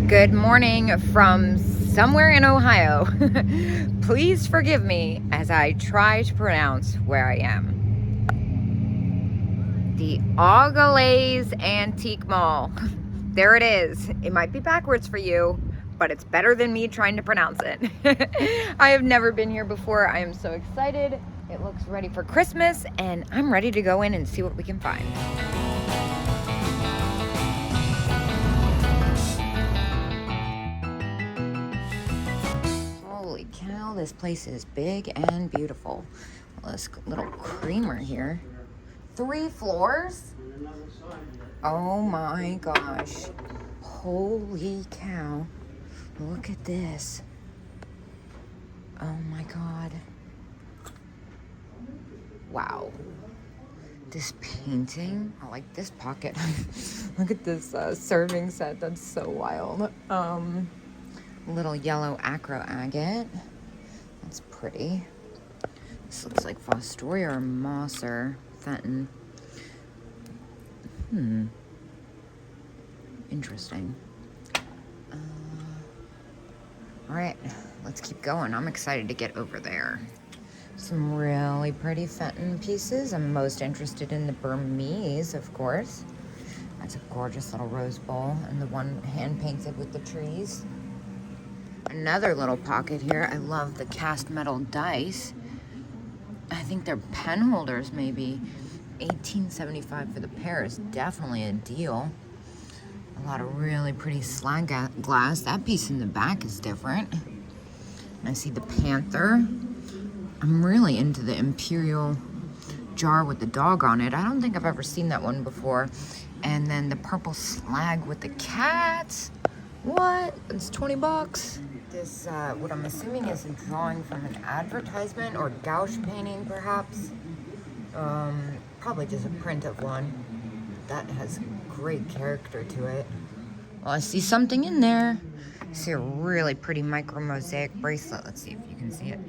Good morning from somewhere in Ohio. Please forgive me as I try to pronounce where I am. The Augalaize Antique Mall. There it is. It might be backwards for you, but it's better than me trying to pronounce it. I have never been here before. I am so excited. It looks ready for Christmas, and I'm ready to go in and see what we can find. Holy cow, this place is big and beautiful. Well, this little creamer here. 3 floors? Oh my gosh. Holy cow. Look at this. Oh my god. Wow. This painting, I like this pocket. Look at this serving set, that's so wild. Little yellow acro agate. That's pretty. This looks like Fostoria or Mosser Fenton. Interesting. All right, let's keep going. I'm excited to get over there. Some really pretty Fenton pieces. I'm most interested in the Burmese, of course. That's a gorgeous little rose bowl, and the one hand painted with the trees. Another little pocket here. I love the cast metal dice. I think they're pen holders, maybe. $18.75 for the pair is definitely a deal. A lot of really pretty slag glass. That piece in the back is different. I see the panther. I'm really into the imperial jar with the dog on it. I don't think I've ever seen that one before. And then the purple slag with the cats. What? It's 20 bucks. This, what I'm assuming is a drawing from an advertisement or gouache painting, perhaps. Probably just a print of one. That has great character to it. Well, I see something in there. I see a really pretty micro mosaic bracelet. Let's see if you can see it.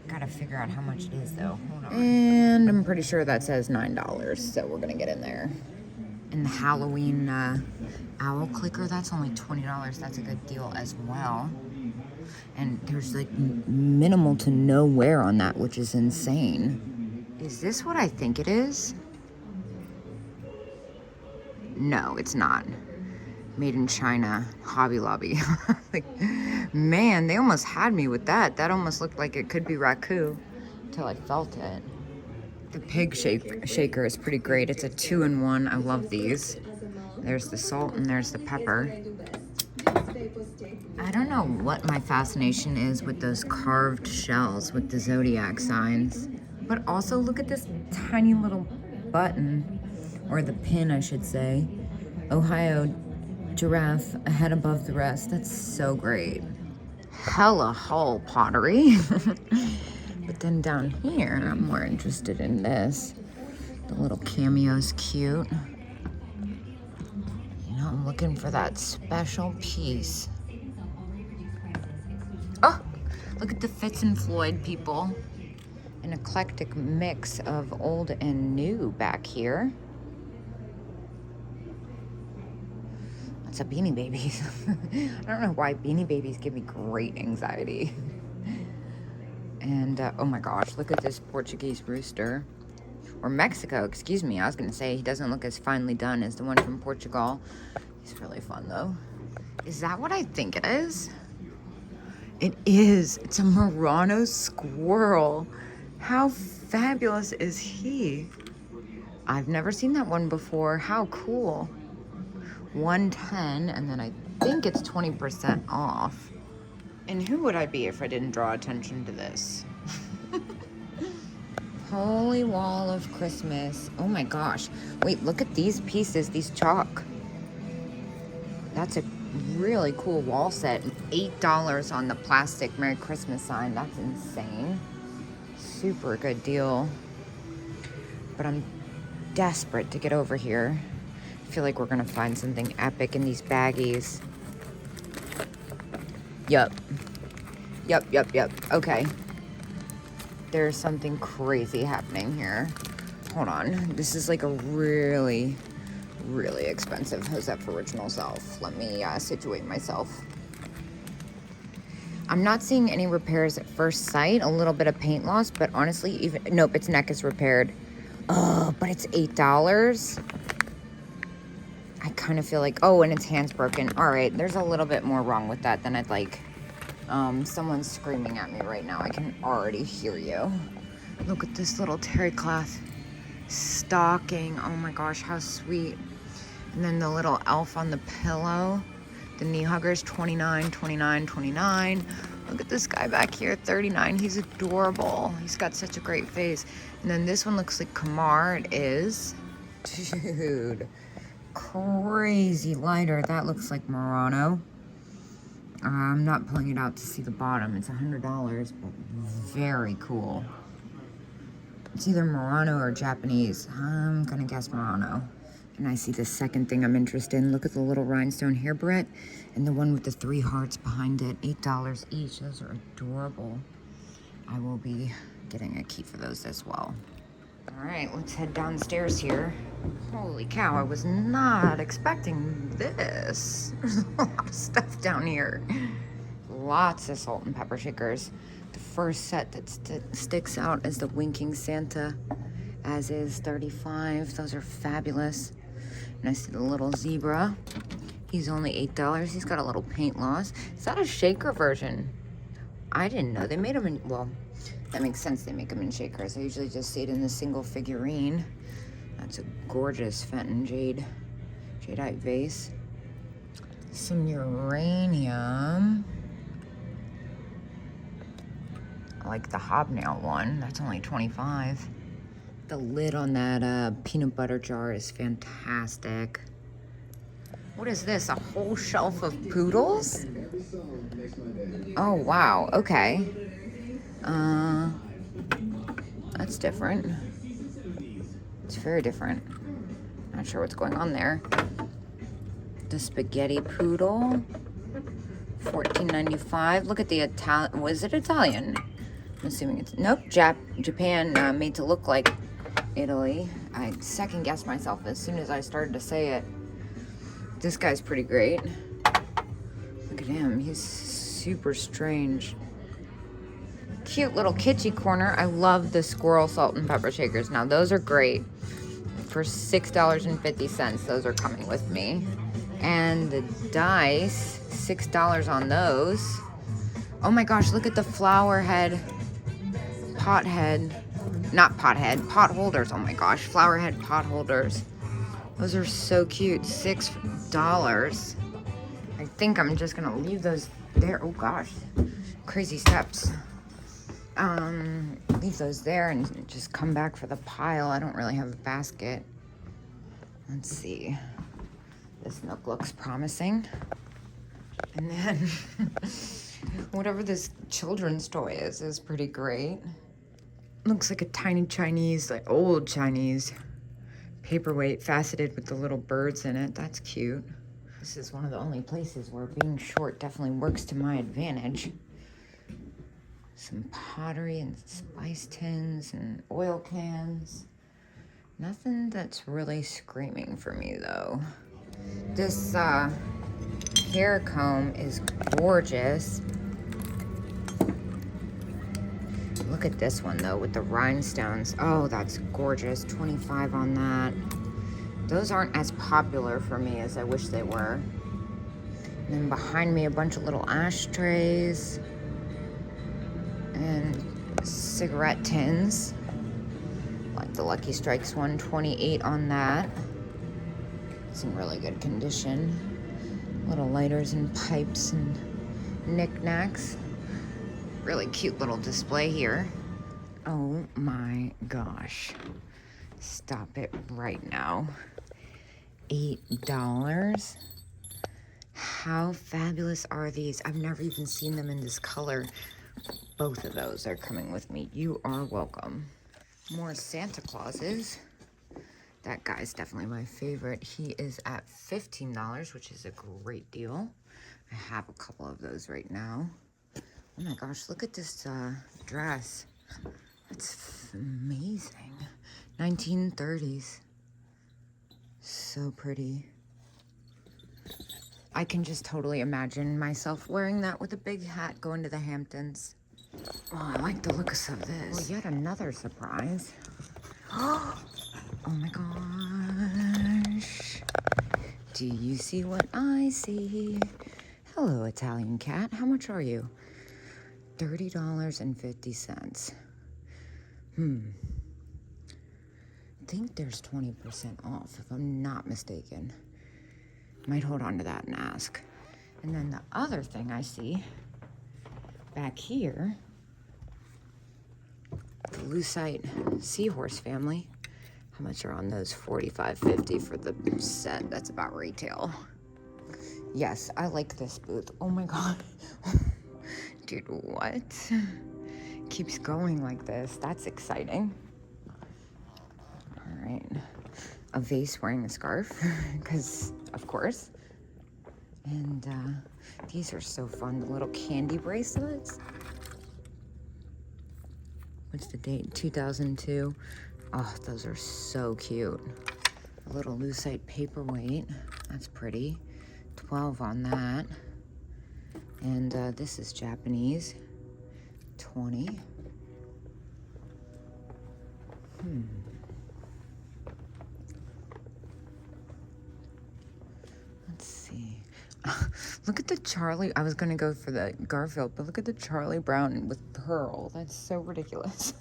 Gotta figure out how much it is, though. Hold on. And I'm pretty sure that says $9, so we're gonna get in there. And the Halloween owl clicker, that's only $20. That's a good deal as well. And there's like minimal to no wear on that, which is insane. Is this what I think it is? No, it's not. Made in China, Hobby Lobby. Like, man, they almost had me with that. That almost looked like it could be raku until I felt it. The pig shaker is pretty great. It's a 2-in-1. I love these. There's the salt and there's the pepper. I don't know what my fascination is with those carved shells with the zodiac signs. But also look at this tiny little button, or the pin I should say. Ohio giraffe, a head above the rest. That's so great. Hella Hull pottery. But then down here, I'm more interested in this. The little cameo's cute. You know, I'm looking for that special piece. Oh, look at the Fitz and Floyd people. An eclectic mix of old and new back here. That's a Beanie Babies. I don't know why Beanie Babies give me great anxiety. And, oh my gosh, look at this Portuguese rooster. Or Mexico, excuse me. I was going to say he doesn't look as finely done as the one from Portugal. He's really fun, though. Is that what I think it is? It is. It's a Murano squirrel. How fabulous is he? I've never seen that one before. How cool. $110, and then I think it's 20% off. And who would I be if I didn't draw attention to this? Holy wall of Christmas. Oh my gosh. Wait, look at these pieces, these chalk. That's a really cool wall set. $8 on the plastic Merry Christmas sign. That's insane. Super good deal. But I'm desperate to get over here. I feel like we're gonna find something epic in these baggies. Yup. Okay. There's something crazy happening here. Hold on. This is like a really, really expensive. How's that for original self? Let me situate myself. I'm not seeing any repairs at first sight. A little bit of paint loss, but honestly, even nope, its neck is repaired. Oh, but it's $8. I kind of feel like, oh, and its hand's broken. All right, there's a little bit more wrong with that than I'd like. Someone's screaming at me right now. I can already hear you. Look at this little terry cloth stocking. Oh my gosh, how sweet. And then the little elf on the pillow. The knee huggers, $29, $29, $29. Look at this guy back here, $39. He's adorable. He's got such a great face. And then this one looks like Kamar. It is. Dude, crazy lighter. That looks like Murano. I'm not pulling it out to see the bottom. It's $100, but very cool. It's either Murano or Japanese. I'm gonna guess Murano. And I see the second thing I'm interested in. Look at the little rhinestone hair barrette and the one with the 3 hearts behind it. $8 each. Those are adorable. I will be getting a key for those as well. All right, let's head downstairs here. Holy cow, I was not expecting this. There's a lot of stuff down here. Lots of salt and pepper shakers. The first set that sticks out is the Winking Santa, as is $35. Those are fabulous. And I see the little zebra. He's only $8. He's got a little paint loss. Is that a shaker version? I didn't know. They made them in, well, that makes sense. They make them in shakers. I usually just see it in the single figurine. That's a gorgeous Fenton jadeite vase. Some uranium. I like the hobnail one. That's only $25. The lid on that peanut butter jar is fantastic. What is this? A whole shelf of poodles? Oh, wow. Okay. That's different. It's very different. Not sure what's going on there. The spaghetti poodle. $14.95. Look at the Italian. Was it Italian? I'm assuming it's, nope, Japan, made to look like Italy. I second guessed myself as soon as I started to say it. This guy's pretty great. Look at him. He's super strange. Cute little kitschy corner. I love the squirrel salt and pepper shakers. Now, those are great. For $6.50, those are coming with me. And the dice, $6 on those. Oh my gosh, look at the flower head. Pot holders. Oh my gosh, flower head pot holders. Those are so cute. $6. I think I'm just gonna leave those there. Oh gosh, crazy steps. Leave those there and just come back for the pile. I don't really have a basket. Let's see. This nook looks promising. And then whatever this children's toy is pretty great. Looks like a tiny Chinese, like old Chinese paperweight, faceted with the little birds in it. That's cute. This is one of the only places where being short definitely works to my advantage. Some pottery and spice tins and oil cans. Nothing that's really screaming for me though. This hair comb is gorgeous. Look at this one though with the rhinestones. Oh, that's gorgeous. $25 on that. Those aren't as popular for me as I wish they were. And then behind me, a bunch of little ashtrays and cigarette tins. Like the Lucky Strikes one, $28 on that. It's in really good condition. Little lighters and pipes and knickknacks. Really cute little display here. Oh my gosh. Stop it right now. $8. How fabulous are these? I've never even seen them in this color. Both of those are coming with me. You are welcome. More Santa Clauses. That guy's definitely my favorite. He is at $15, which is a great deal. I have a couple of those right now. Oh my gosh, look at this dress. That's amazing. 1930s. So pretty. I can just totally imagine myself wearing that with a big hat going to the Hamptons. Oh, I like the looks of this. Well, yet another surprise. Oh my gosh. Do you see what I see? Hello, Italian cat. How much are you? $30.50. I think there's 20% off, if I'm not mistaken. Might hold on to that and ask. And then the other thing I see back here, the Lucite Seahorse family. How much are on those? $45.50 for the set. That's about retail. Yes, I like this booth. Oh my god. Dude, what? Keeps going like this. That's exciting. All right. A vase wearing a scarf, because of course. And these are so fun, the little candy bracelets. What's the date? 2002. Oh, those are so cute. A little lucite paperweight. That's pretty. 12 on that. And this is Japanese. 20. Let's see. Look at the Charlie. I was going to go for the Garfield, but look at the Charlie Brown with pearl. That's so ridiculous.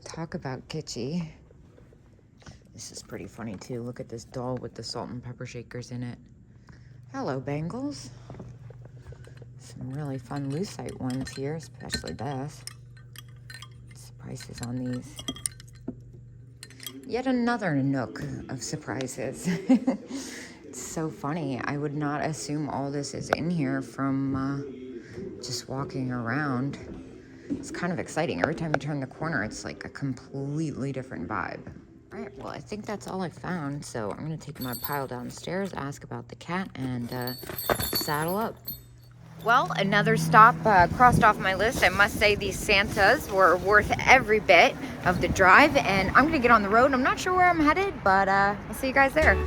Talk about kitschy. This is pretty funny too. Look at this doll with the salt and pepper shakers in it. Hello, bangles. Some really fun lucite ones here, especially this. What's the prices on these? Yet another nook of surprises. It's so funny. I would not assume all this is in here from just walking around. It's kind of exciting. Every time you turn the corner, it's like a completely different vibe. All right, well, I think that's all I found. So I'm gonna take my pile downstairs, ask about the cat, and saddle up. Well, another stop crossed off my list. I must say these Santas were worth every bit of the drive, and I'm gonna get on the road. I'm not sure where I'm headed, but I'll see you guys there.